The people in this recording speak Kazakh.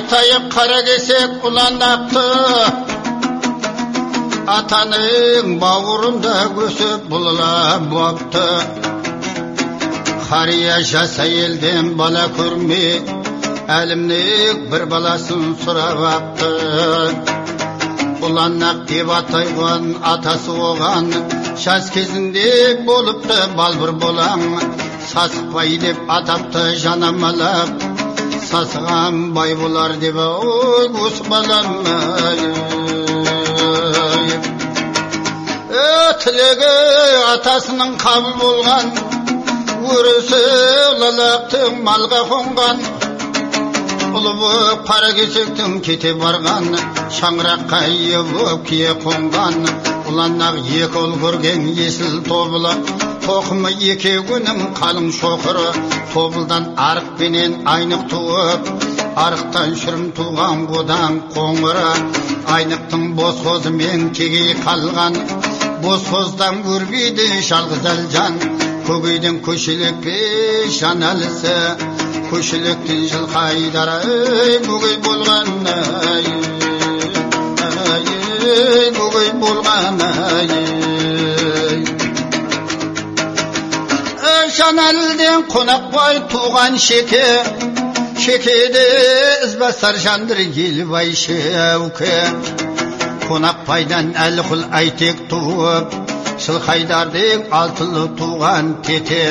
Айтайық қара кесек ұланапты, атаның бауырында көсіп бұлыла бопты. Қария жас әйелден бала көрмей, әлімнік бір баласын сұрап апты. Ұланақ деп атайған атасы оған, жас кезінде болыпты балбыр болаң. Сасықбай деп атапты жанамалап, сасыған бай болар деп ой осы балам. Тілегі атасының қабыл болған, өрісі лалақтың малға қонған. Ұлы боп қара кесектің кете барған, шаңыраққа ие боп кие қонған. Ұланақ екі ұл көрген есіл тобылы, тоқымы екеуінің қалың шоқыры. Тобылдан арық пенен айнық туып, арықтан шүрім туған қодан қоңыры. Айнықтың бос қозымен кегей қалған, бос қоздан көрбейді жалғыз әлжан. Көгейден көшелекпе жан әлісі, көшелектен жыл қайдары бөгей болған. Бөгей болған. Жанәлден Қонақбай туған шеке, шекеде ізбасар жандыр елбай шеуке. Қонақбайдан әліқұл әйтек туып, Жылқайдардың алтылы туған тете.